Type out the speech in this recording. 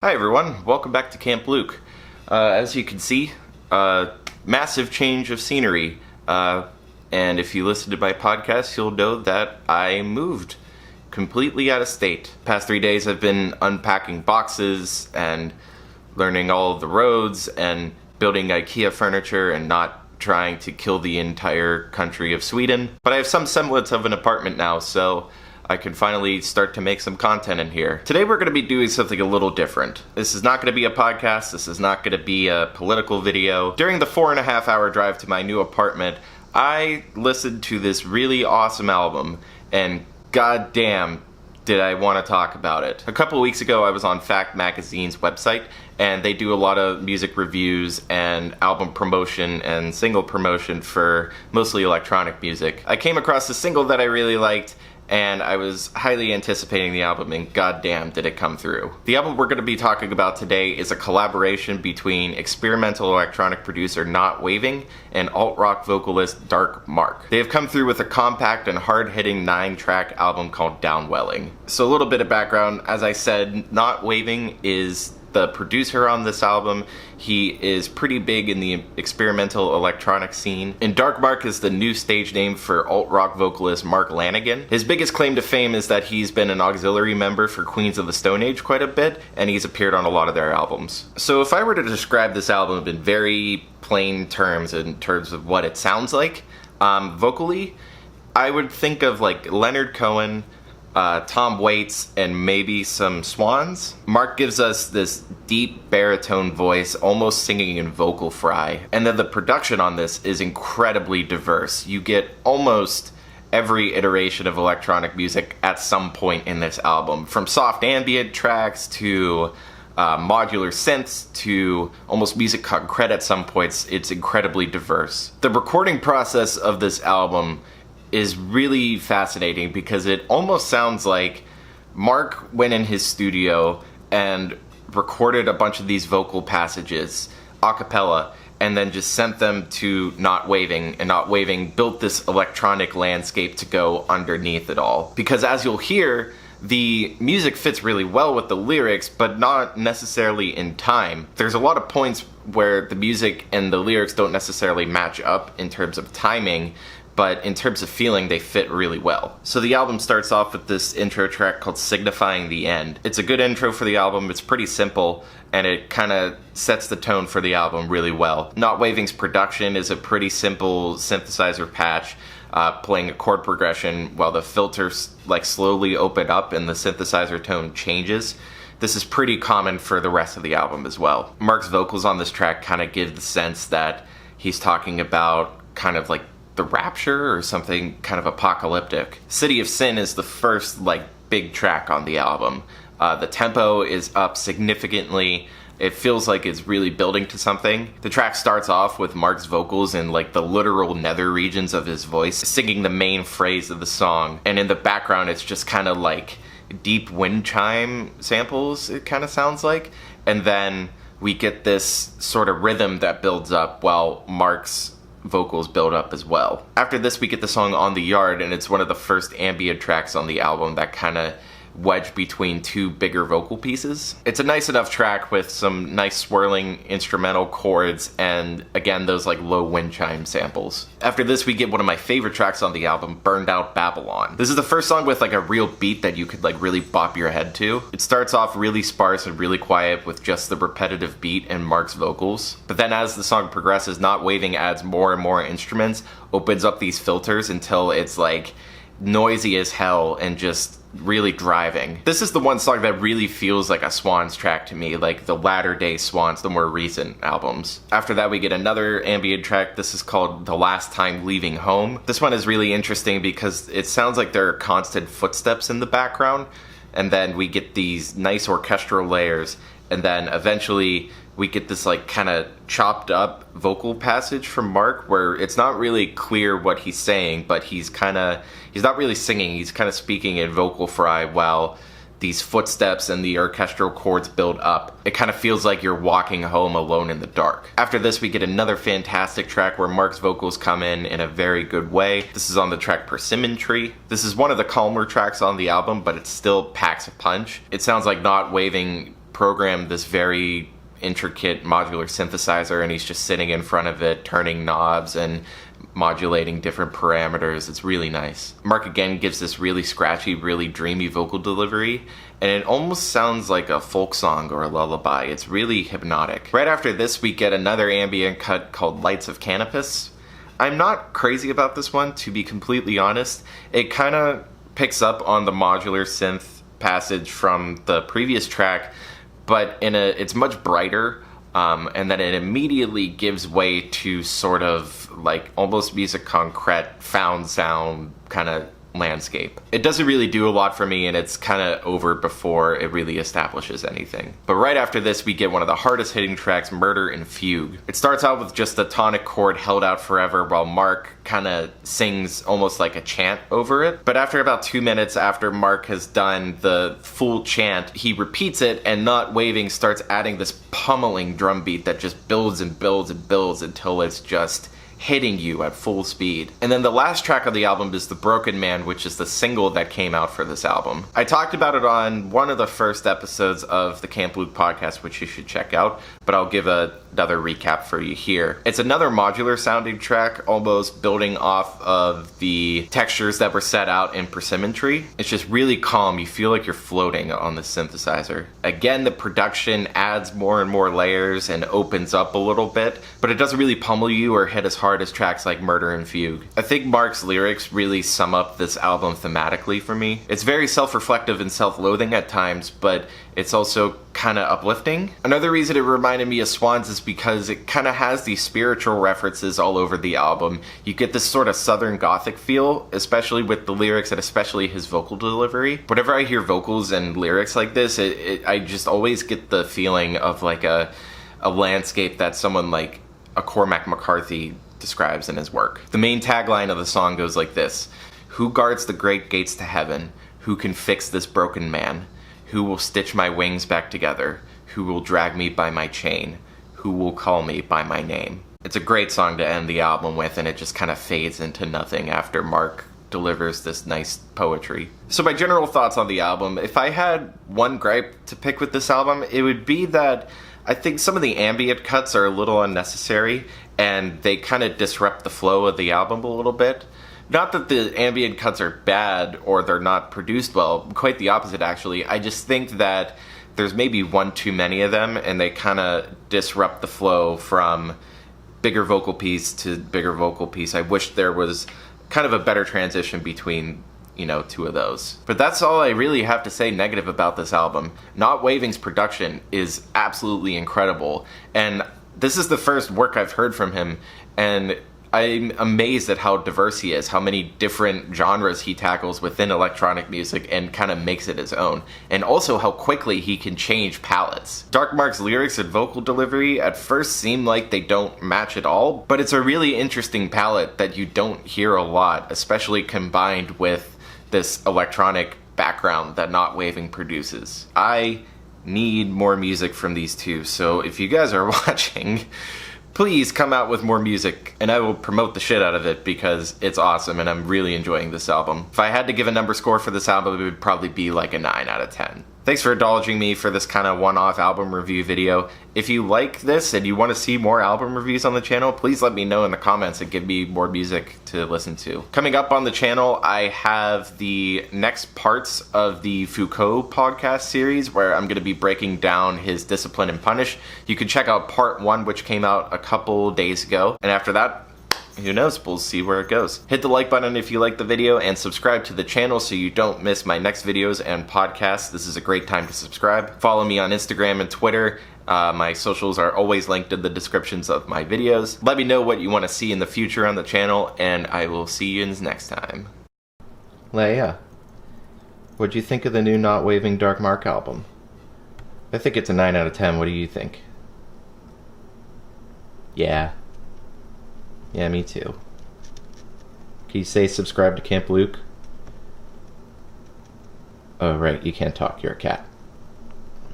Hi everyone, welcome back to Camp Luke. As you can see, massive change of scenery, and if you listen to my podcast, you'll know that I moved completely out of state. Past 3 days I've been unpacking boxes and learning all of the roads and building IKEA furniture and not trying to kill the entire country of Sweden. But I have some semblance of an apartment now, so I can finally start to make some content in here. Today we're going to be doing something a little different. This is not going to be a podcast, this is not going to be a political video. During the 4.5 hour drive to my new apartment, I listened to this really awesome album, and goddamn did I want to talk about it. A couple of weeks ago I was on Fact Magazine's website, and they do a lot of music reviews and album promotion and single promotion for mostly electronic music. I came across a single that I really liked, and I was highly anticipating the album, and goddamn did it come through. The album we're going to be talking about today is a collaboration between experimental electronic producer Not Waving and alt-rock vocalist Dark Mark. They have come through with a compact and hard-hitting 9-track album called Downwelling. So a little bit of background, as I said, Not Waving is the producer on this album. He is pretty big in the experimental electronic scene. And Dark Mark is the new stage name for alt-rock vocalist Mark Lanegan. His biggest claim to fame is that he's been an auxiliary member for Queens of the Stone Age quite a bit, and he's appeared on a lot of their albums. So if I were to describe this album in very plain terms, in terms of what it sounds like, vocally, I would think of like Leonard Cohen, Tom Waits, and maybe some Swans. Mark gives us this deep baritone voice, almost singing in vocal fry. And then the production on this is incredibly diverse. You get almost every iteration of electronic music at some point in this album. From soft ambient tracks to modular synths to almost music concrete at some points. It's incredibly diverse. The recording process of this album is really fascinating because it almost sounds like Mark went in his studio and recorded a bunch of these vocal passages a cappella and then just sent them to Not Waving, and Not Waving built this electronic landscape to go underneath it all. Because as you'll hear, the music fits really well with the lyrics, but not necessarily in time. There's a lot of points where the music and the lyrics don't necessarily match up in terms of timing, but in terms of feeling, they fit really well. So the album starts off with this intro track called Signifying the End. It's a good intro for the album, it's pretty simple, and it kind of sets the tone for the album really well. Not Waving's production is a pretty simple synthesizer patch, playing a chord progression while the filters like slowly open up and the synthesizer tone changes. This is pretty common for the rest of the album as well. Mark's vocals on this track kind of give the sense that he's talking about kind of like the rapture or something kind of apocalyptic. City of Sin is the first like big track on the album. The tempo is up significantly. It feels like it's really building to something. The track starts off with Mark's vocals in like the literal nether regions of his voice, singing the main phrase of the song, and in the background it's just kind of like deep wind chime samples, it kind of sounds like, and then we get this sort of rhythm that builds up while Mark's vocals build up as well. After this we get the song On the Yard, and it's one of the first ambient tracks on the album that kind of wedged between two bigger vocal pieces. It's a nice enough track with some nice swirling instrumental chords and again those like low wind chime samples. After this we get one of my favorite tracks on the album, Burned Out Babylon. This is the first song with like a real beat that you could like really bop your head to. It starts off really sparse and really quiet with just the repetitive beat and Mark's vocals. But then as the song progresses, Not Waving adds more and more instruments, opens up these filters until it's like noisy as hell and just really driving. This is the one song that really feels like a Swans track to me, like the latter day Swans, the more recent albums. After that we get another ambient track. This is called The Last Time Leaving Home. This one is really interesting because it sounds like there are constant footsteps in the background, and then we get these nice orchestral layers, and then eventually we get this like kind of chopped up vocal passage from Mark where it's not really clear what he's saying, but he's not really singing, he's kind of speaking in vocal fry while these footsteps and the orchestral chords build up. It kind of feels like you're walking home alone in the dark. After this we get another fantastic track where Mark's vocals come in a very good way. This is on the track Persimmon Tree. This is one of the calmer tracks on the album, but it still packs a punch. It sounds like Not Waving programmed this very intricate modular synthesizer, and he's just sitting in front of it, turning knobs and modulating different parameters. It's really nice. Mark again gives this really scratchy, really dreamy vocal delivery, and it almost sounds like a folk song or a lullaby. It's really hypnotic. Right after this, we get another ambient cut called Lights of Canopus. I'm not crazy about this one, to be completely honest. It kind of picks up on the modular synth passage from the previous track, but it's much brighter, and then it immediately gives way to sort of like almost musique concrète, found sound kind of landscape. It doesn't really do a lot for me, and it's kind of over before it really establishes anything. But right after this, we get one of the hardest hitting tracks, Murder and Fugue. It starts out with just a tonic chord held out forever while Mark kind of sings almost like a chant over it. But after about 2 minutes after Mark has done the full chant, he repeats it, and Not Waving starts adding this pummeling drum beat that just builds and builds and builds until it's just hitting you at full speed. And then the last track of the album is The Broken Man, which is the single that came out for this album. I talked about it on one of the first episodes of the Camp Luke podcast, which you should check out, but I'll give another recap for you here. It's another modular sounding track, almost building off of the textures that were set out in Persimmon-Tree. It's just really calm. You feel like you're floating on the synthesizer. Again, the production adds more and more layers and opens up a little bit, but it doesn't really pummel you or hit as hard as tracks like Murder and Fugue. I think Mark's lyrics really sum up this album thematically for me. It's very self-reflective and self-loathing at times, but it's also kind of uplifting. Another reason it reminded me of Swans is because it kind of has these spiritual references all over the album. You get this sort of Southern Gothic feel, especially with the lyrics and especially his vocal delivery. Whenever I hear vocals and lyrics like this, I just always get the feeling of like a landscape that someone like a Cormac McCarthy describes in his work. The main tagline of the song goes like this: "Who guards the great gates to heaven? Who can fix this broken man? Who will stitch my wings back together? Who will drag me by my chain? Who will call me by my name?" It's a great song to end the album with, and it just kind of fades into nothing after Mark delivers this nice poetry. So my general thoughts on the album, if I had one gripe to pick with this album, it would be that I think some of the ambient cuts are a little unnecessary, and they kind of disrupt the flow of the album a little bit. Not that the ambient cuts are bad or they're not produced well, quite the opposite actually. I just think that there's maybe one too many of them, and they kind of disrupt the flow from bigger vocal piece to bigger vocal piece. I wish there was kind of a better transition between, two of those. But that's all I really have to say negative about this album. Not Waving's production is absolutely incredible, and this is the first work I've heard from him, and I'm amazed at how diverse he is, how many different genres he tackles within electronic music and kind of makes it his own, and also how quickly he can change palettes. Dark Mark's lyrics and vocal delivery at first seem like they don't match at all, but it's a really interesting palette that you don't hear a lot, especially combined with this electronic background that Not Waving produces. I need more music from these two, so if you guys are watching, please come out with more music, and I will promote the shit out of it because it's awesome and I'm really enjoying this album. If I had to give a number score for this album, it would probably be like a 9 out of 10. Thanks for indulging me for this kind of one-off album review video. If you like this and you want to see more album reviews on the channel, please let me know in the comments and give me more music to listen to. Coming up on the channel, I have the next parts of the Foucault podcast series where I'm going to be breaking down his Discipline and Punish. You can check out part 1, which came out a couple days ago. And after that, who knows, we'll see where it goes. Hit the like button if you like the video, and subscribe to the channel so you don't miss my next videos and podcasts. This is a great time to subscribe. Follow me on Instagram and Twitter. My socials are always linked in the descriptions of my videos. Let me know what you want to see in the future on the channel, and I will see you next time. Leia, what'd you think of the new Not Waving Dark Mark album? I think it's a 9 out of 10. What do you think? Yeah, me too. Can you say subscribe to Camp Luke? Oh, right, you can't talk, you're a cat.